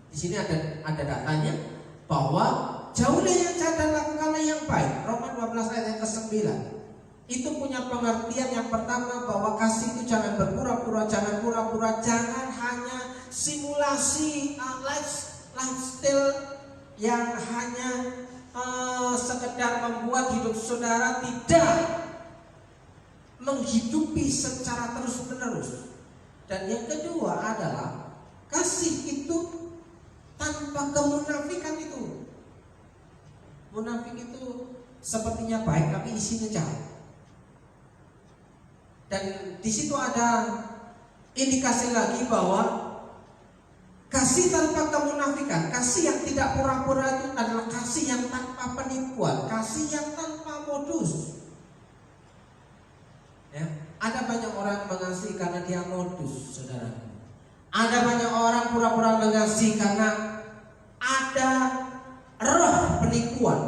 B: Di sini ada datanya bahwa jauhlah yang jahat dan lakukanlah yang baik. Roma 12 ayat yang ke-9. Itu punya pengertian yang pertama bahwa kasih itu jangan berpura-pura, jangan pura-pura, jangan hanya simulasi lifestyle yang hanya sekedar membuat hidup saudara tidak menghidupi secara terus-menerus. Dan yang kedua adalah kasih itu tanpa kemunafikan itu. Munafik itu sepertinya baik tapi isinya jahat. Dan di situ ada indikasi lagi bahwa kasih tanpa kemunafikan, kasih yang tidak pura-pura itu adalah kasih yang tanpa penipuan, kasih yang tanpa modus. Ya, ada banyak orang mengasihi karena dia modus, saudara. Ada banyak orang pura-pura mengasihi karena ada roh penipuan,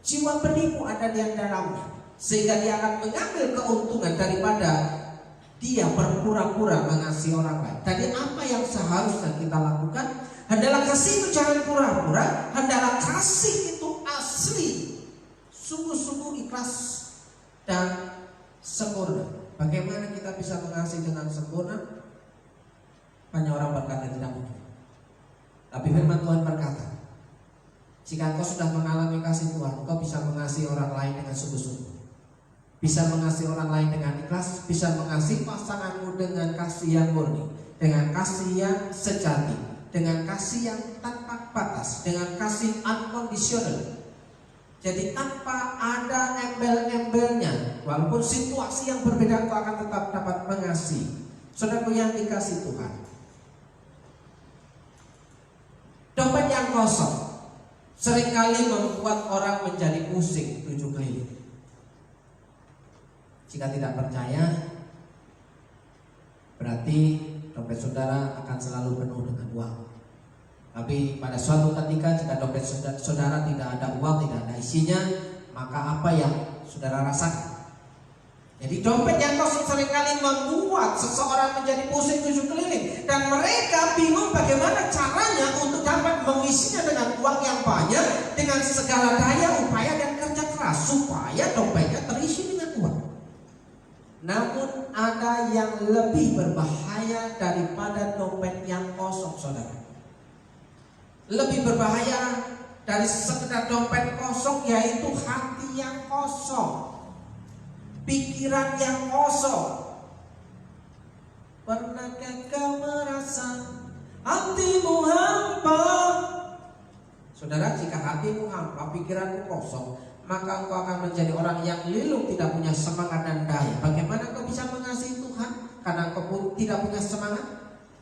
B: jiwa penipu ada di dalamnya, sehingga dia akan mengambil keuntungan daripada dia berpura-pura mengasihi orang lain. Jadi apa yang seharusnya kita lakukan adalah kasih itu jangan pura-pura, adalah kasih itu asli, sungguh-sungguh ikhlas dan sempurna. Bagaimana kita bisa mengasihi dengan sempurna? Banyak orang berkata tidak mungkin. Tapi firman Tuhan berkata, jika engkau sudah mengalami kasih Tuhan, engkau bisa mengasihi orang lain dengan sungguh-sungguh, bisa mengasihi orang lain dengan ikhlas, bisa mengasihi pasanganmu dengan kasih yang murni, dengan kasih yang sejati, dengan kasih yang tanpa batas, dengan kasih unconditional. Jadi tanpa ada embel-embelnya, walaupun situasi yang berbeda, engkau akan tetap dapat mengasihi. Saudaraku yang dikasih Tuhan, dompet yang kosong seringkali membuat orang menjadi pusing tujuh keliling. Jika tidak percaya, berarti dompet saudara akan selalu penuh dengan uang. Tapi pada suatu ketika jika dompet saudara tidak ada uang, tidak ada isinya, maka apa yang saudara rasakan? Jadi dompet yang kosong seringkali membuat seseorang menjadi pusing tujuh keliling, dan mereka bingung bagaimana caranya untuk dapat mengisinya dengan uang yang banyak, dengan segala daya upaya dan kerja keras supaya dompetnya terisi dengan uang. Namun ada yang lebih berbahaya daripada dompet yang kosong, saudara. Lebih berbahaya dari sekedar dompet kosong, yaitu hati yang kosong, pikiran yang kosong. Pernahkah kau merasa hatimu hampa? Saudara, jika hatimu hampa, pikiranmu kosong, maka engkau akan menjadi orang yang lilung, tidak punya semangat dan daya. Bagaimana kau bisa mengasihi Tuhan? Karena kau pun tidak punya semangat.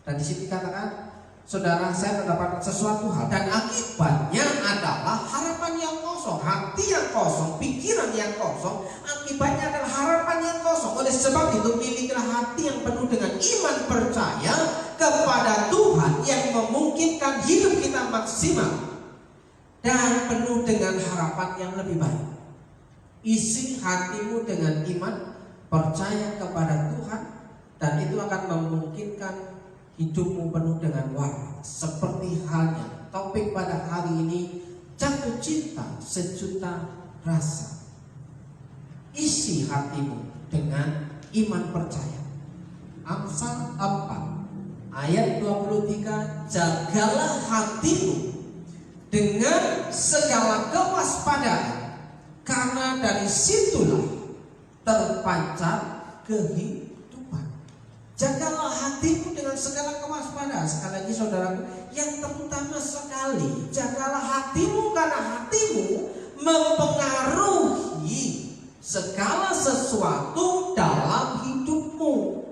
B: Dan di sini dikatakan, saudara, saya mendapatkan sesuatu hal, dan akibatnya adalah harapan yang kosong, hati yang kosong, pikiran yang kosong. Akibatnya adalah harapan yang kosong. Oleh sebab itu, milikilah hati yang penuh dengan iman percaya kepada Tuhan yang memungkinkan hidup kita maksimal dan penuh dengan harapan yang lebih baik. Isi hatimu dengan iman percaya kepada Tuhan, dan itu akan memungkinkan hidupmu penuh dengan warna. Seperti halnya topik pada hari ini, jatuh cinta sejuta rasa. Isi hatimu dengan iman percaya. Amsal 4 ayat 23, jagalah hatimu dengan segala kewaspadaan, karena dari situlah terpancar kehidupan. Jagalah hatimu dengan segala kewaspadaan. Sekali lagi saudaraku, yang terutama sekali, jagalah hatimu, karena hatimu mempengaruhi segala sesuatu dalam hidupmu.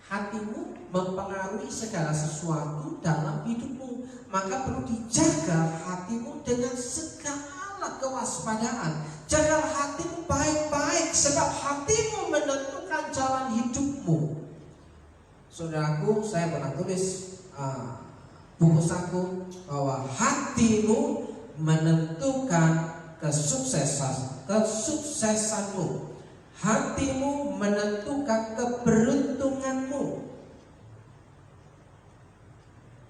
B: Hatimu mempengaruhi segala sesuatu dalam hidupmu. Maka perlu dijaga hatimu dengan segala kewaspadaan. Jagalah hatimu baik-baik, sebab hatimu menentukan jalan hidupmu. Saudaraku, saya pernah tulis buku saku bahwa hatimu menentukan kesuksesanmu. Hatimu menentukan keberuntunganmu.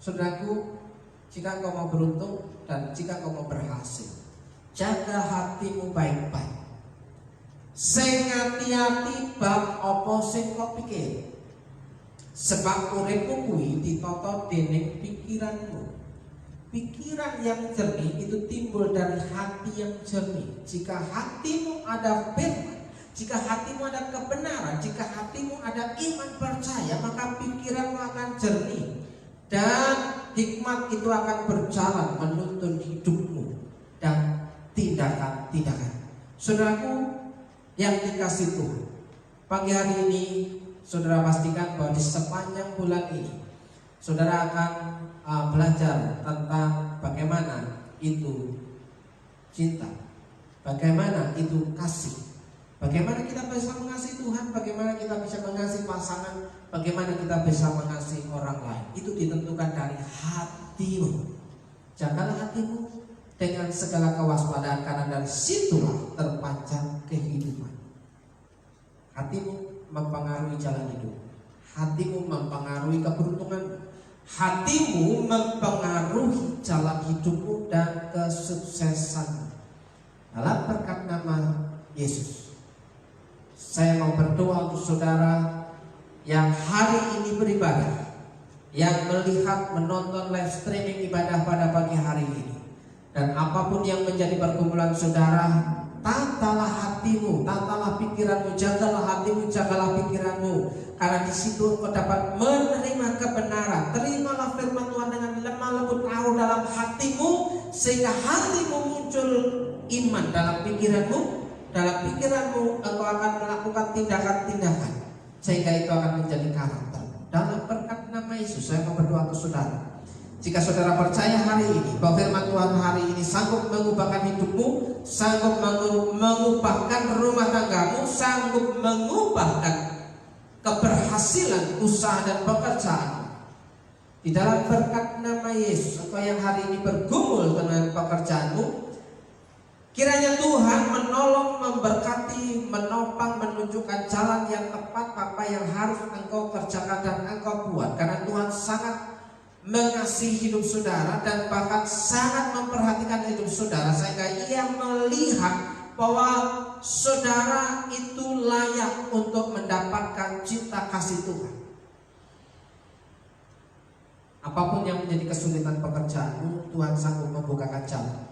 B: Saudaraku, jika engkau mau beruntung dan jika engkau mau berhasil, jaga hatimu baik-baik. Sing hati-hati bab apa sing kau pikir. Sebab uripmu kuwi ditata dening pikiranmu. Pikiran yang jernih itu timbul dari hati yang jernih. Jika hatimu ada firman, jika hatimu ada kebenaran, jika hatimu ada iman percaya, maka pikiranmu akan jernih. Dan hikmat itu akan berjalan menuntun hidupmu dan tindakan-tindakan. Saudaraku yang dikasih Tuhan, pagi hari ini saudara pastikan bahwa di sepanjang bulan ini saudara akan belajar tentang bagaimana itu cinta, bagaimana itu kasih, bagaimana kita bisa mengasihi Tuhan, bagaimana kita bisa mengasihi pasangan, bagaimana kita bisa mengasihi orang lain. Itu ditentukan dari hatimu. Jagalah hatimu dengan segala kewaspadaan, karena dari situlah terpancar kehidupan. Hatimu mempengaruhi jalan hidup. Hatimu mempengaruhi keberuntungan. Hatimu mempengaruhi jalan hidupmu dan kesuksesan. Dalam berkat nama Yesus, saya mau berdoa untuk saudara yang hari ini beribadah, yang melihat, menonton live streaming ibadah pada pagi hari ini, dan apapun yang menjadi pergumulan saudara, tatalah hatimu, tatalah pikiranmu, jagalah hatimu, jagalah pikiranmu, karena di situ engkau dapat menerima kebenaran. Terimalah firman Tuhan dengan lemah lembut taruh dalam hatimu, sehingga hatimu muncul iman dalam pikiranmu. Dalam pikiranmu engkau akan melakukan tindakan-tindakan, sehingga itu akan menjadi karakter. Dalam berkat nama Yesus, saya mau berdoa untuk saudara. Jika saudara percaya hari ini bahwa firman Tuhan hari ini sanggup mengubahkan hidupmu, sanggup mengubahkan rumah tanggamu, sanggup mengubahkan keberhasilan usaha dan pekerjaan, di dalam berkat nama Yesus, engkau yang hari ini bergumul dengan pekerjaanmu, kiranya Tuhan menolong, memberkati, menopang, menunjukkan jalan yang tepat apa yang harus engkau kerjakan dan engkau buat. Karena Tuhan sangat mengasihi hidup saudara dan bahkan sangat memperhatikan hidup saudara, sehingga Ia melihat bahwa saudara itu layak untuk mendapatkan cinta kasih Tuhan. Apapun yang menjadi kesulitan pekerjaanmu, Tuhan sanggup membukakan jalan.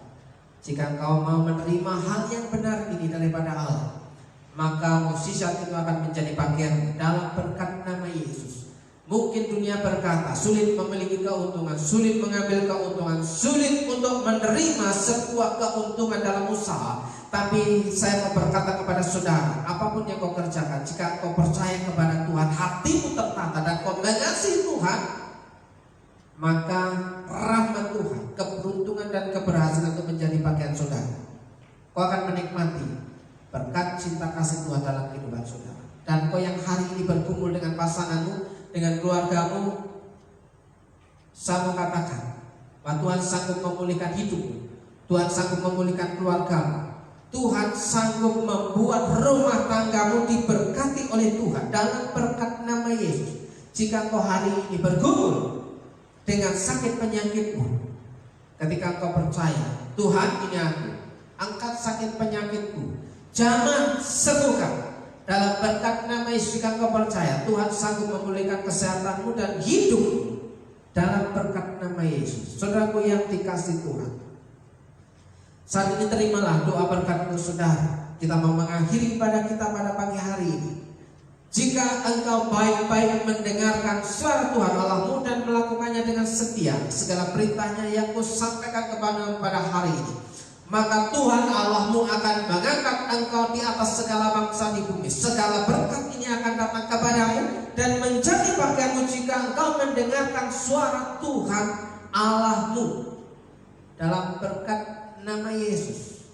B: Jika engkau mau menerima hal yang benar ini daripada Allah, maka mukjizat itu akan menjadi bagian dalam berkat nama Yesus. Mungkin dunia berkata sulit memiliki keuntungan, sulit mengambil keuntungan, sulit untuk menerima sebuah keuntungan dalam usaha. Tapi saya mau berkata kepada saudara, apapun yang kau kerjakan, jika kau percaya kepada Tuhan, hatimu tertata dan kau mengasihi Tuhan, maka rahmat Tuhan, keberuntungan dan keberhasilan itu menjadi bagian saudara. Kau akan menikmati berkat cinta kasih Tuhan dalam kehidupan saudara. Dan kau yang hari ini berkumpul dengan pasanganmu, dengan keluargamu, saya mau katakan bahwa Tuhan sanggup memulihkan hidupmu, Tuhan sanggup memulihkan keluargamu, Tuhan sanggup membuat rumah tanggamu diberkati oleh Tuhan dalam berkat nama Yesus. Jika kau hari ini bergumul dengan sakit penyakitmu, ketika kau percaya, Tuhan ini aku, angkat sakit penyakitku, jamah sembuhkan. Dalam berkat nama Yesus, jika kau percaya, Tuhan sanggup memulihkan kesehatanmu dan hidupmu dalam berkat nama Yesus. Saudaraku yang dikasih Tuhan, saat ini terimalah doa berkat untuk saudara. Kita mau mengakhiri ibadah kita pada pagi hari ini. Jika engkau baik-baik mendengarkan suara Tuhan Allahmu dan melakukannya dengan setia, segala perintahnya yang kau sampaikan kepada pada hari ini, maka Tuhan Allahmu akan mengangkat engkau di atas segala bangsa di bumi. Segala berkat ini akan datang kepadamu dan menjadi bagianmu jika engkau mendengarkan suara Tuhan Allahmu. Dalam berkat nama Yesus,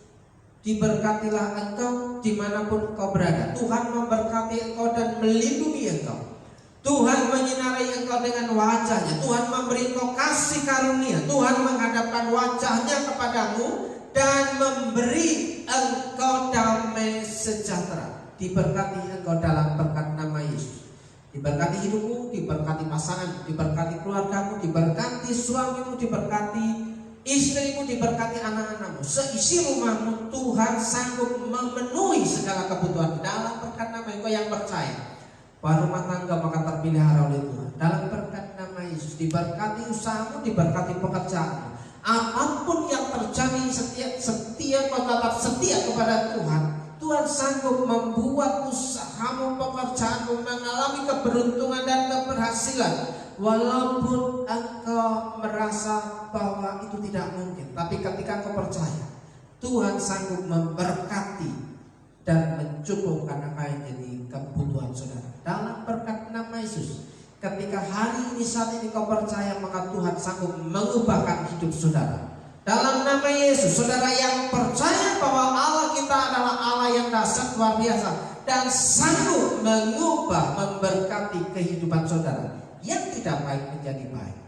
B: diberkatilah engkau dimanapun engkau berada. Tuhan memberkati engkau dan melindungi engkau. Tuhan menyinari engkau dengan wajahnya. Tuhan memberi engkau kasih karunia. Tuhan menghadapkan wajahnya kepadamu dan memberi engkau damai sejahtera. Diberkati engkau dalam berkat nama Yesus. Diberkati hidupmu, diberkati pasangan, diberkati keluargamu, diberkati suamimu, diberkati istrimu, diberkati anak-anakmu. Seisi rumahmu Tuhan sanggup memenuhi segala kebutuhan dalam berkat nama engkau yang percaya bahwa rumah tangga maka terpelihara oleh Tuhan. Dalam berkat nama Yesus, diberkati usahamu, diberkati pekerjaanmu. Apapun yang terjadi, setiap kau tetap setia kepada Tuhan. Tuhan sanggup membuat usahamu, pekerjaanmu mengalami keberuntungan dan keberhasilan. Walaupun engkau merasa bahwa itu tidak mungkin, tapi ketika engkau percaya, Tuhan sanggup memberkati dan mencukupkan apa yang jadi kebutuhan saudara. Dalam berkat nama Yesus, ketika hari ini saat ini kau percaya, maka Tuhan sanggup mengubahkan hidup saudara. Dalam nama Yesus, saudara yang percaya bahwa Allah kita adalah Allah yang dahsyat luar biasa dan sanggup mengubah, memberkati kehidupan saudara yang tidak baik menjadi baik.